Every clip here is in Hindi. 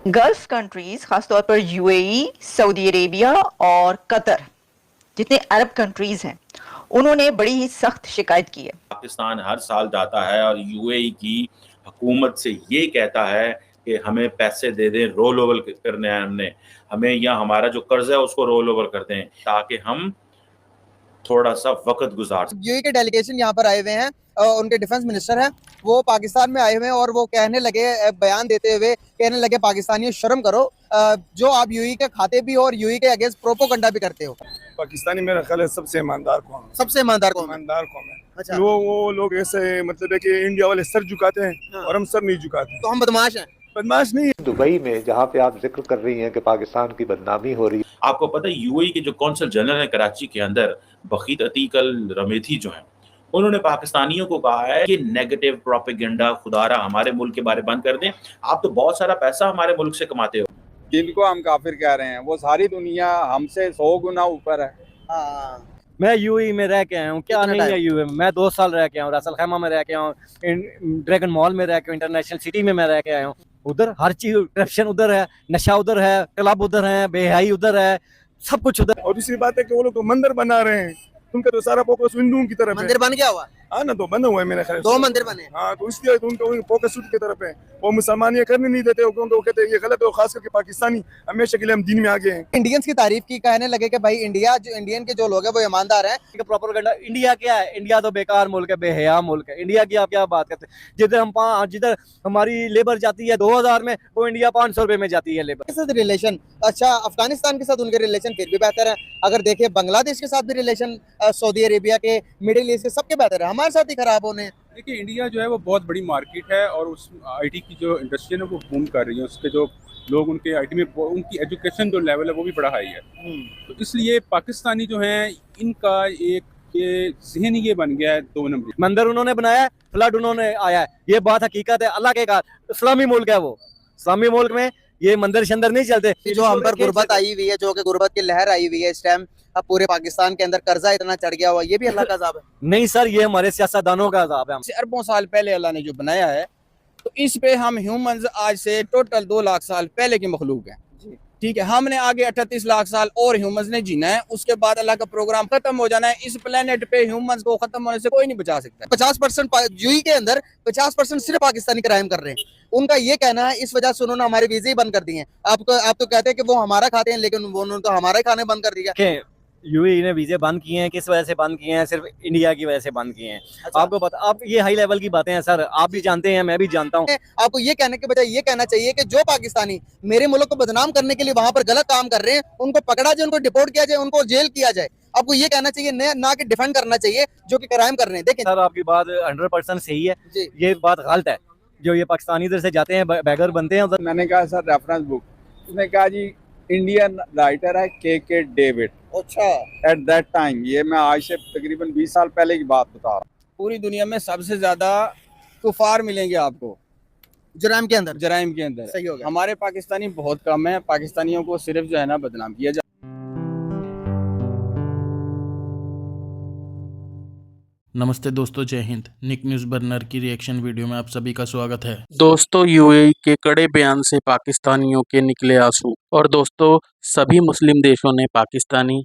गल्फ कंट्रीज, खासतौर पर यूएई, सऊदी अरेबिया और कतर, जितने अरब कंट्रीज हैं, उन्होंने बड़ी ही सख्त शिकायत की है। पाकिस्तान हर साल जाता है और यूएई की हुकूमत से ये कहता है कि हमें पैसे दे दें, रोल ओवर करने हैं हमने, हमें या हमारा जो कर्ज है उसको रोल ओवर कर दें ताकि हम थोड़ा सा वक्त गुजार सकें। यूएई के डेलीगेशन यहाँ पर आए हुए हैं, उनके डिफेंस मिनिस्टर हैं, वो पाकिस्तान में आए हुए हैं और वो कहने लगे, बयान देते हुए कहने लगे, पाकिस्तानियों शर्म करो, जो आप यूएई के खाते भी हो और यूएई के अगेंस्ट प्रोपोगंडा भी करते हो। पाकिस्तानी मेरा ख्याल है सबसे ईमानदार कौम है। सबसे ईमानदार कौम है। ईमानदार कौम है। अच्छा। वो लोग ऐसे मतलब है कि इंडिया वाले सर झुकाते हैं। हाँ। और हम सर नहीं झुकाते। तो हम बदमाश हैं। बदमाश नहीं है। दुबई में जहाँ पे आप जिक्र कर रही हैं कि पाकिस्तान की बदनामी हो रही है, आपको पता है यूएई के जो कौंसल जनरल है कराची के अंदर, बखीत अतीक अल रमेथी जो हैं, उन्होंने पाकिस्तानियों को कहा है कि नेगेटिव प्रोपेगेंडा खुदारा हमारे मुल्क के बारे में बंद कर दें। आप तो बहुत सारा पैसा हमारे मुल्क से कमाते हो। जिनको हम काफिर कह रहे हैं वो सारी दुनिया हमसे 100 गुना ऊपर है। हाँ। मैं यूएई में रह के आया हूँ, क्या नहीं है यूएई में। मैं 2 साल रह के आया हूँ, रासल खैमा में रह के आया हूँ, ड्रैगन मॉल में रह के, इंटरनेशनल सिटी में मैं रह के आया हूँ। उधर हर चीज, करप्शन उधर है, नशा उधर है, क्लब उधर है, बेहयाई उधर है, सब कुछ उधर। और दूसरी बात है कि वो लोग तो मंदिर बना रहे हैं, उनका तो सारा फोकस हिंदुओं की तरफ है। मंदिर बन गया हुआ? हाँ ना, तो बना हुआ है मेरे ख्याल से। 2 मंदिर बने। हाँ, तो इसलिए तो उनका फोकस उनकी तरफ है। वो मुसलमान ये करने नहीं देते, क्योंकि वो कहते हैं ये गलत है। खास करके पाकिस्तानी हमेशा के लिए हम दीन में आगे हैं। इंडियंस की तारीफ की, कहने लगे कि भाई इंडिया, जो इंडियन के जो लोग हैं वो ईमानदार हैं। प्रोपेगेंडा इंडिया क्या है? इंडिया तो बेकार मुल्क है, बेहया मुल्क है। इंडिया की आप क्या बात करते हैं? जिधर हमारी लेबर जाती है 2000 में, वो इंडिया 500 रुपए में जाती है लेबर के साथ रिलेशन। अच्छा, अफगानिस्तान के साथ उनके रिलेशन फिर भी बेहतर है। अगर देखिए बांग्लादेश के साथ भी रिलेशन, सऊदी अरेबिया के, मिडिल ईस्ट के, सबके बेहतर है। हमारे साथ ही खराब होने। देखिए इंडिया जो है वो बहुत बड़ी मार्केट है और उस आईटी की जो इंडस्ट्री है ना वो बूम कर रही है। उसके जो लोग उनके आईटी में, उनकी एजुकेशन जो लेवल है वो भी बड़ा हाई है। तो इसलिए पाकिस्तानी जो हैं इनका एक ये जहन ये बन गया है 2 नंबर। मंदिर उन्होंने बनाया है, फ्लड उन्होंने आया है, ये बात हकीकत है। अल्लाह के का इस्लामी मुल्क है, वो इस्लामी मुल्क में ये मंदिर शंदर नहीं चलते। जो हम पर गुर्बत आई हुई है, जो कि गुर्बत की लहर आई हुई है इस टाइम, अब पूरे पाकिस्तान के अंदर कर्जा इतना चढ़ गया हुआ, ये भी अल्लाह का अज़ाब है? नहीं सर, ये हमारे सियासतदानों का अज़ाब है। अरबों साल पहले अल्लाह ने जो बनाया है, तो इस पे हम ह्यूमंस आज से टोटल 2 लाख साल पहले की मखलूक है। ठीक है, हमने आगे 38 लाख साल और ह्यूमंस ने जीना है। उसके बाद अल्लाह का प्रोग्राम खत्म हो जाना है। इस प्लेनेट पे ह्यूमंस को खत्म होने से कोई नहीं बचा सकता। 50% यूएई के अंदर 50% सिर्फ पाकिस्तानी क्राइम कर रहे हैं। उनका ये कहना है इस वजह से उन्होंने हमारे वीजे ही बंद कर दिए हैं। आप तो कहते हैं कि वो हमारा खाते हैं, लेकिन वो उन्होंने तो हमारा ही खाने बंद कर दिया। यूएई ने वीजे बंद किए हैं, किस वजह से बंद किए हैं? सिर्फ इंडिया की वजह से बंद किए हैं। अच्छा। आपको पता, आप ये हाई लेवल की बातें हैं सर, आप भी जानते हैं, मैं भी जानता हूँ। आपको ये कहने के बजाय ये कहना चाहिए कि जो पाकिस्तानी मेरे मुल्क को बदनाम करने के लिए वहां पर गलत काम कर रहे हैं, उनको पकड़ा जाए, उनको डिपोर्ट किया जाए, उनको जेल किया जाए। आपको ये कहना चाहिए, ना कि डिफेंड करना चाहिए जो कि क्राइम कर रहे हैं। देखिए सर, आपकी बात 100% सही है, ये बात गलत है। जो ये पाकिस्तानी इधर से जाते हैं, बैगर बनते हैं उधर। मैंने कहा सर रेफरेंस बुक, उसने कहा जी इंडियन राइटर है के डेविड। अच्छा। एट दैट टाइम, ये मैं आज से तकरीबन 20 साल पहले की बात बता रहा हूँ। पूरी दुनिया में सबसे ज्यादा कुफार मिलेंगे आपको जराइम के अंदर। जराइम के अंदर सही हो गया। हमारे पाकिस्तानी बहुत कम है। पाकिस्तानियों को सिर्फ जो है ना बदनाम किया जाए। नमस्ते दोस्तों, जय हिंद। निक न्यूज़ बर्नर की रिएक्शन वीडियो में आप सभी का स्वागत है। दोस्तों, यूएई के कड़े बयान से पाकिस्तानियों के निकले आंसू। और दोस्तों, सभी मुस्लिम देशों ने पाकिस्तानी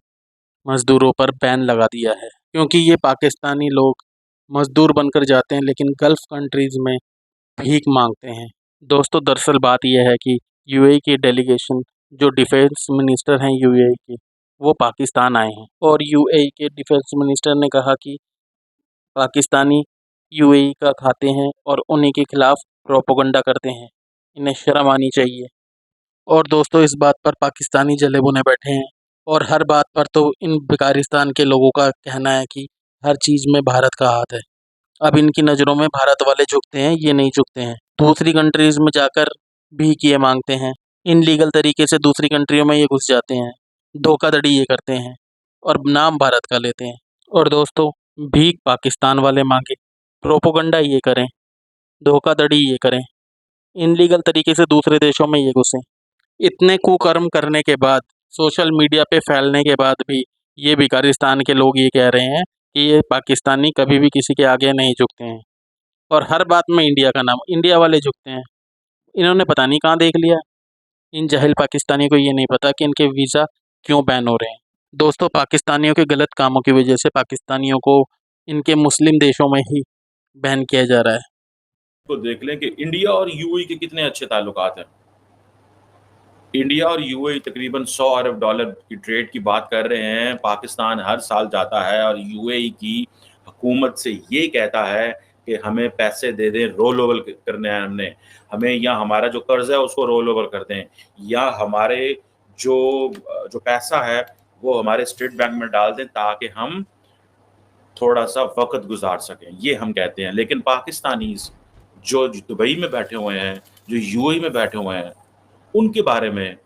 मजदूरों पर बैन लगा दिया है, क्योंकि ये पाकिस्तानी लोग मजदूर बनकर जाते हैं लेकिन गल्फ कंट्रीज में भीख मांगते हैं। दोस्तों, दरअसल बात यह है कि यूएई की डेलीगेशन, जो डिफेंस मिनिस्टर हैं यूएई के, वो पाकिस्तान आए हैं। और यूएई के डिफेंस मिनिस्टर ने कहा कि पाकिस्तानी यूएई का खाते हैं और उन्हीं के खिलाफ प्रोपेगेंडा करते हैं, इन्हें शर्म आनी चाहिए। और दोस्तों, इस बात पर पाकिस्तानी जले भुने बैठे हैं और हर बात पर तो इन बेकारिस्तान के लोगों का कहना है कि हर चीज़ में भारत का हाथ है। अब इनकी नज़रों में भारत वाले झुकते हैं, ये नहीं झुकते हैं। दूसरी कंट्रीज़ में जाकर भीख ये मांगते हैं, इनलीगल तरीके से दूसरी कंट्रियों में ये घुस जाते हैं, धोखाधड़ी ये करते हैं और नाम भारत का लेते हैं। और दोस्तों, भीख पाकिस्तान वाले मांगे, प्रोपेगेंडा ये करें, धोखाधड़ी ये करें, इनलीगल तरीके से दूसरे देशों में ये घुसें। इतने कुकर्म करने के बाद, सोशल मीडिया पे फैलने के बाद भी ये बेकारिस्तान के लोग ये कह रहे हैं कि ये पाकिस्तानी कभी भी किसी के आगे नहीं झुकते हैं और हर बात में इंडिया का नाम, इंडिया वाले झुकते हैं। इन्होंने पता नहीं कहाँ देख लिया। इन जाहिल पाकिस्तानियों को ये नहीं पता कि इनके वीज़ा क्यों बैन हो रहे हैं। दोस्तों, पाकिस्तानियों के गलत कामों की वजह से पाकिस्तानियों को इनके मुस्लिम देशों में ही बैन किया जा रहा है। तो देख लें कि इंडिया और यूएई के कितने अच्छे ताल्लुकात हैं। इंडिया और यूएई तकरीबन 100 अरब डॉलर की ट्रेड की बात कर रहे हैं। पाकिस्तान हर साल जाता है और यूएई की हुकूमत से ये कहता है कि हमें पैसे दे दें, रोल ओवर करने हैं हमने, हमें या हमारा जो कर्ज है उसको रोल ओवर कर दें, या हमारे जो जो पैसा है वो हमारे स्टेट बैंक में डाल दें ताकि हम थोड़ा सा वक्त गुजार सकें, ये हम कहते हैं। लेकिन पाकिस्तानीज जो दुबई में बैठे हुए हैं, जो यूएई में बैठे हुए हैं, उनके बारे में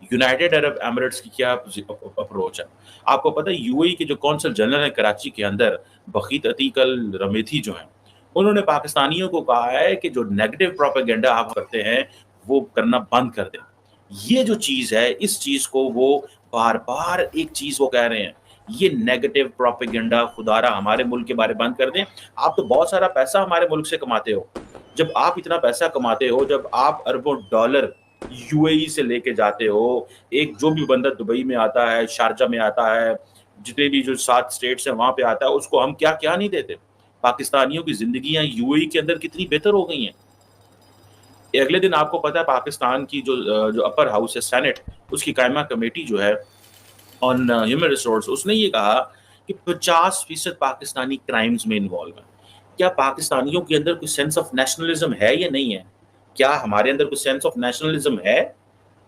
यूनाइटेड अरब एमिरेट्स की क्या अप्रोच है? आपको पता है यूएई के जो कौंसल जनरल है कराची के अंदर, बखीत अतीक अल रमेथी जो हैं, उन्होंने पाकिस्तानियों को कहा है कि जो नेगेटिव प्रोपेगेंडा आप करते हैं वो करना बंद कर दें। ये जो चीज़ है, इस चीज़ को वो बार-बार एक चीज़ वो कह रहे हैं, ये नेगेटिव प्रोपेगेंडा खुदारा हमारे मुल्क के बारे में बंद कर दें। आप तो बहुत सारा पैसा हमारे मुल्क से कमाते हो। जब आप इतना पैसा कमाते हो, जब आप अरबों डॉलर यूएई से लेके जाते हो, एक जो भी बंदा दुबई में आता है, शारजा में आता है, जितने भी जो 7 स्टेट्स हैं वहाँ पे आता है, उसको हम क्या-क्या नहीं देते। पाकिस्तानियों की ज़िंदगियाँ यूएई के अंदर कितनी बेहतर हो गई हैं। अगले दिन आपको पता है पाकिस्तान की जो अपर हाउस है सेनेट, उसकी कायमा कमेटी जो है ऑन ह्यूमन रिसोर्स, उसने ये कहा कि 50% पाकिस्तानी क्राइम्स में इन्वॉल्व हैं। क्या पाकिस्तानियों के अंदर कोई सेंस ऑफ नेशनलिज्म है या नहीं है? क्या हमारे अंदर कोई सेंस ऑफ नेशनलिज्म है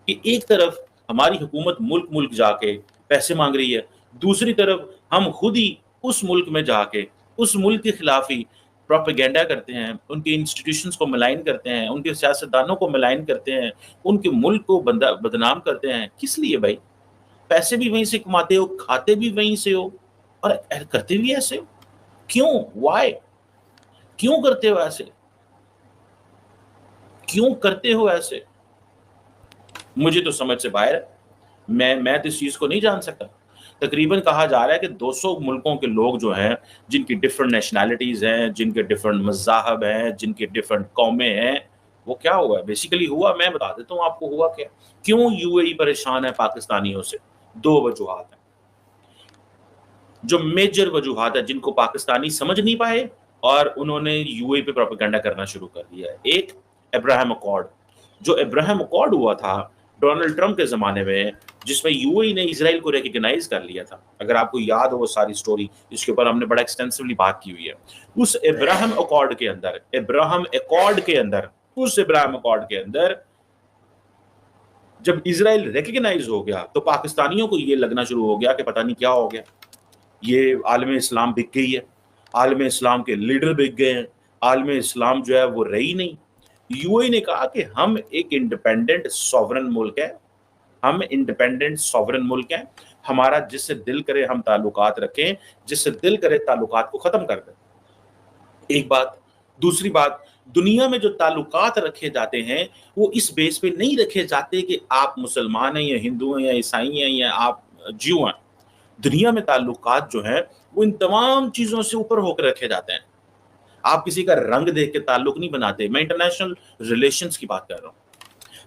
कि एक तरफ हमारी हुकूमत मुल्क-मुल्क जाके पैसे माँग रही है, दूसरी तरफ हम खुद ही उस मुल्क में जाके उस मुल्क के खिलाफ ही प्रोपेगेंडा करते हैं, उनके इंस्टीट्यूशंस को मलाइन करते हैं, उनके सियासतदानों को मलाइन करते हैं, उनके मुल्क को बदनाम करते हैं। किस लिए भाई? पैसे भी वहीं से कमाते हो, खाते भी वहीं से हो और करते भी ऐसे हो। क्यों? व्हाई? क्यों करते हो ऐसे? क्यों करते हो ऐसे? मुझे तो समझ से बाहर है। मैं तो इस चीज़ को नहीं जान सकता। तकरीबन कहा जा रहा है कि 200 मुल्कों के लोग जो हैं, जिनकी डिफरेंट नेशनैलिटीज़ हैं, जिनके डिफरेंट मज़ाहब हैं, जिनके डिफरेंट कौमें हैं, वो क्या हुआ? बेसिकली हुआ, मैं बता देता हूँ आपको हुआ क्या। क्यों यूएई परेशान है पाकिस्तानियों से? 2 वजूहात हैं। जो मेजर वजूहात है जिनको पाकिस्तानी समझ नहीं पाए और उन्होंने यूएई पे प्रोपेगेंडा करना शुरू कर दिया है। एक, अब्राहम अकॉर्ड। जो अब्राहम अकॉर्ड हुआ था डोनाल्ड ट्रंप के ज़माने में, जिसमें यूएई ने इज़राइल को रिकॉग्नाइज़ कर लिया था। अगर आपको याद हो वो सारी स्टोरी, इसके ऊपर हमने बड़ा एक्सटेंसिवली बात की हुई है। उस अब्राहम अकॉर्ड के अंदर जब इज़राइल रिकॉग्नाइज़ हो गया तो पाकिस्तानियों को ये लगना शुरू हो गया कि पता नहीं क्या हो गया। ये आलम इस्लाम बिक गई है, आलम इस्लाम के लीडर बिक गए हैं, आलम इस्लाम जो है वो रही नहीं। यूएई ने कहा कि हम एक इंडिपेंडेंट सॉवरन मुल्क हैं, हमारा जिससे दिल करे हम ताल्लुकात रखें, जिससे दिल करे ताल्लुकात को ख़त्म कर दें। एक बात। दूसरी बात, दुनिया में जो ताल्लुकात रखे जाते हैं वो इस बेस पे नहीं रखे जाते कि आप मुसलमान हैं या हिंदू हैं या ईसाई हैं या आप ज्यू हैं। दुनिया में ताल्लुकात जो हैं वो इन तमाम चीज़ों से ऊपर होकर रखे जाते हैं। आप किसी का रंग देख के ताल्लुक नहीं बनाते। मैं इंटरनेशनल रिलेशंस की बात कर रहा हूँ।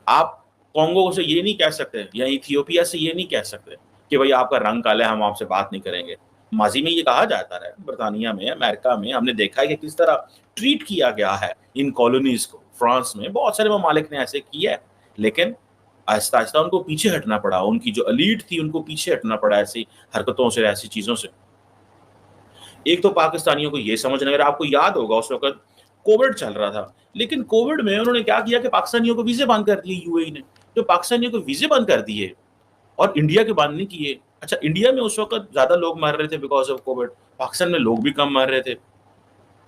आप कांगो से ये नहीं कह सकते या इथियोपिया से ये नहीं कह सकते कि भाई आपका रंग काला है, हम आपसे बात नहीं करेंगे। माजी में ये कहा जाता है, बरतानिया में, अमेरिका में हमने देखा है कि किस तरह ट्रीट किया गया है इन कॉलोनीज को। फ्रांस में बहुत सारे ममालिक ने ऐसे किया है, लेकिन आहिस्ता आहिस्ता उनको पीछे हटना पड़ा। उनकी जो एलीट थी उनको पीछे हटना पड़ा ऐसी हरकतों से, ऐसी चीज़ों से। एक तो पाकिस्तानियों को ये समझना, अगर आपको याद होगा उस वक्त कोविड चल रहा था, लेकिन कोविड में उन्होंने क्या किया कि पाकिस्तानियों को वीज़े बंद कर दिए यूएई ने। तो पाकिस्तानियों को वीज़े बंद कर दिए और इंडिया के बंद नहीं किए। अच्छा, इंडिया में उस वक्त ज़्यादा लोग मर रहे थे बिकॉज ऑफ कोविड, पाकिस्तान में लोग भी कम मर रहे थे।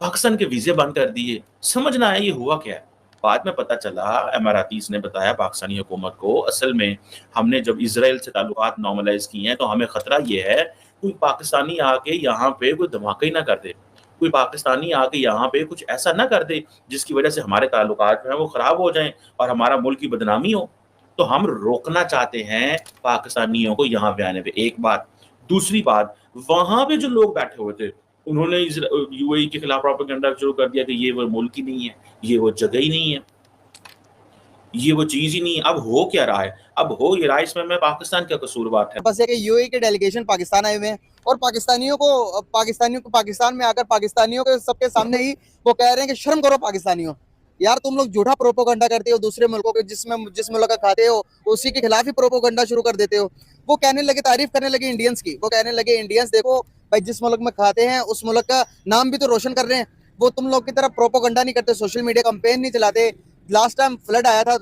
पाकिस्तान के वीज़े बंद कर दिए। समझना है ये हुआ क्या है। बाद में पता चला, अमारातीस ने बताया पाकिस्तानी हुकूमत को, असल में हमने जब इजराइल से ताल्लुकात नॉर्मलाइज किए हैं तो हमें ख़तरा ये है कोई पाकिस्तानी आके यहाँ पे कोई धमाका ही ना कर दे, कोई पाकिस्तानी आके यहाँ पे कुछ ऐसा ना कर दे जिसकी वजह से हमारे ताल्लुकात जो हैं वो ख़राब हो जाएं और हमारा मुल्क की बदनामी हो। तो हम रोकना चाहते हैं पाकिस्तानियों को यहाँ पे आने पे। एक बात। दूसरी बात, वहाँ पे जो लोग बैठे हुए थे उन्होंने यूएई के खिलाफ प्रोपेगेंडा शुरू कर दिया कि ये वो मुल्क ही नहीं है, ये वो जगह ही नहीं है। ये वो चीज ही नहीं। अब हो क्या रहा है, अब हो ये रहा है, इसमें पाकिस्तान क्या कसूरवार है। बस है कि यूएई के डेलीगेशन पाकिस्तान आए हुए हैं और पाकिस्तानियों को पाकिस्तान में आकर पाकिस्तानियों के सबके सामने ही वो कह रहे हैं कि शर्म करो पाकिस्तानियों, यार तुम लोग झूठा प्रोपोगंडा करते हो दूसरे मुल्कों के, जिस मुल्क का खाते हो उसी के खिलाफ ही प्रोपोगंडा शुरू कर देते हो। वो कहने लगे, तारीफ करने लगे इंडियंस की, वो कहने लगे इंडियंस देखो भाई जिस मुल्क में खाते हैं उस मुल्क का नाम भी तो रोशन कर रहे हैं। वो तुम लोग की तरह प्रोपोगंडा नहीं करते, सोशल मीडिया कैंपेन नहीं चलाते। लास्ट टाइम फ्लड आया था,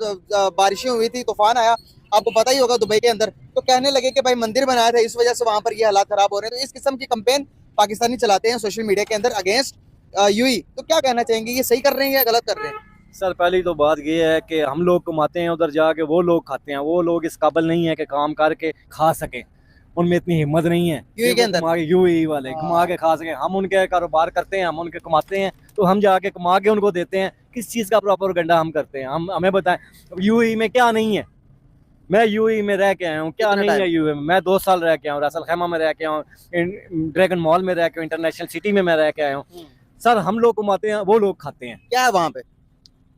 बारिशें हुई थी, तूफान आया, आपको पता ही होगा दुबई के अंदर, तो कहने लगे कि भाई मंदिर बनाया था इस वजह से वहां पर ये हालात खराब हो रहे हैं। तो इस किस्म की कैंपेन पाकिस्तानी चलाते हैं सोशल मीडिया के अंदर अगेंस्ट यूएई। तो क्या कहना चाहेंगे, ये सही कर रहे हैं या गलत कर रहे हैं? सर पहली तो बात ये है कि हम लोग कमाते हैं उधर जाके, वो लोग खाते हैं। वो लोग इस काबिल नहीं है कि काम करके खा सकें, उनमें इतनी हिम्मत नहीं है यूएई के अंदर यूएई वाले कमा के खा सकें। हम उनके कारोबार करते हैं, हम उनके कमाते हैं, तो हम जाके कमा के उनको देते हैं। किस चीज़ का प्रॉपर गंडा हम करते हैं? हमें बताएं यूएई में क्या नहीं है। मैं यूएई में रह के आया हूँ, क्या नहीं है यूएई में? मैं 2 साल रह के आया हूँ, रासल खैमा में रह के आया हूँ, ड्रैगन मॉल में रह के, इंटरनेशनल सिटी में मैं रह के आया हूँ। सर हम लोग कमाते हैं, वो लोग खाते हैं। क्या है वहाँ पे?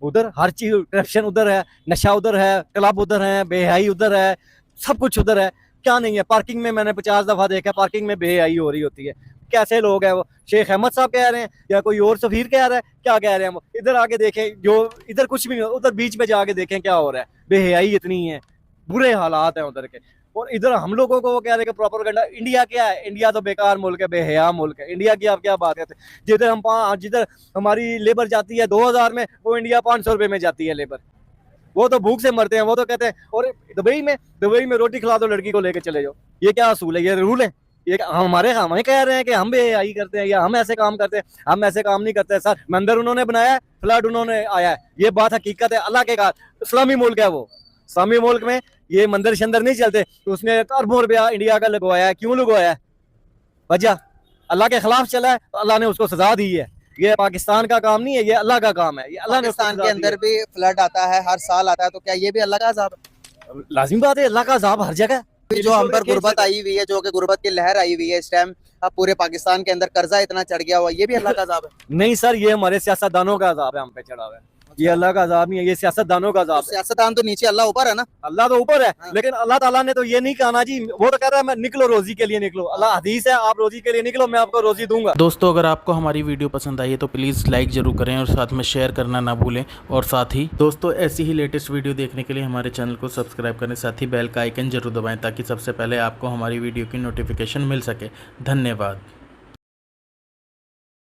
उधर हर चीज, करप्शन उधर है, नशा उधर है, क्लब उधर है, बेहयाई उधर है, सब कुछ उधर है। क्या नहीं है? पार्किंग में मैंने 50 दफा देखा, पार्किंग में बेहयाई हो रही होती है। कैसे लोग हैं वो? शेख अहमद साहब कह रहे हैं या कोई और सफीर कह रहा है? क्या कह रहे हैं वो? इधर आके देखें, जो इधर कुछ भी नहीं, उधर बीच में जाके देखें क्या हो रहा है। बेहयाई इतनी है, बुरे हालात हैं उधर के। और इधर हम लोगों को वो कह रहे हैं कि प्रॉपर गंडा। इंडिया क्या है? इंडिया तो बेकार मुल्क है, बेहया मुल्क है। इंडिया की आप क्या बात करते हैं? जिधर हमारी लेबर जाती है 2000 में, वो इंडिया 500 रुपये में जाती है लेबर। वो तो भूख से मरते हैं। वो तो कहते हैं और दुबई में रोटी खिला दो लड़की को लेके चले जाओ। ये क्या असूल है? ये रूल है? ये हमें कह रहे हैं कि हम बेहयाई करते हैं या हम ऐसे काम करते हैं? हम ऐसे काम नहीं करते सर। मंदिर उन्होंने बनाया है, फ्लड उन्होंने आया है, ये बात हकीकत है। अल्लाह के कहा इस्लामी मुल्क है वो, इस्लामी मुल्क में ये मंदिर शंदर नहीं चलते। तो उसने अरबों रुपया इंडिया का लगवाया है। क्यों लगवाया है? वजह अल्लाह के खिलाफ चला है, तो अल्लाह ने उसको सजा दी है। ये पाकिस्तान का काम नहीं है, ये अल्लाह का काम है। ये अल्लाह ने पाकिस्तान के अंदर भी फ्लड आता है, हर साल आता है, तो क्या ये भी अल्लाह का अजाब है? लाजिमी बात है, अल्लाह का अजाब हर जगह। जो हम पर गुर्बत आई हुई है, जो कि गुर्बत की लहर आई हुई है इस टाइम, अब पूरे पाकिस्तान के अंदर कर्जा इतना चढ़ गया हुआ, ये भी अल्लाह का अजाब है? नहीं सर, ये हमारे सियासतदानों का अजाब है, हम पे चढ़ा हुआ है। ये अल्लाह का अजाब नहीं है, ये सियासतदानों का अजाब है। सियासतदान तो नीचे, अल्लाह ऊपर है ना? अल्लाह तो ऊपर है, लेकिन अल्लाह ताला ने तो ये नहीं कहा ना जी। वो तो कह रहा है मैं निकलो रोजी के लिए निकलो। अल्लाह हदीस है, आप रोजी के लिए निकलो, मैं आपको रोजी दूंगा। दोस्तों अगर आपको हमारी वीडियो पसंद आई है तो प्लीज़ लाइक ज़रूर करें और साथ में शेयर करना ना भूलें। और साथ ही दोस्तों ऐसी ही लेटेस्ट वीडियो देखने के लिए हमारे चैनल को सब्सक्राइब करें, साथ ही बेल का आइकन जरूर दबाएं ताकि सबसे पहले आपको हमारी वीडियो की नोटिफिकेशन मिल सके। धन्यवाद।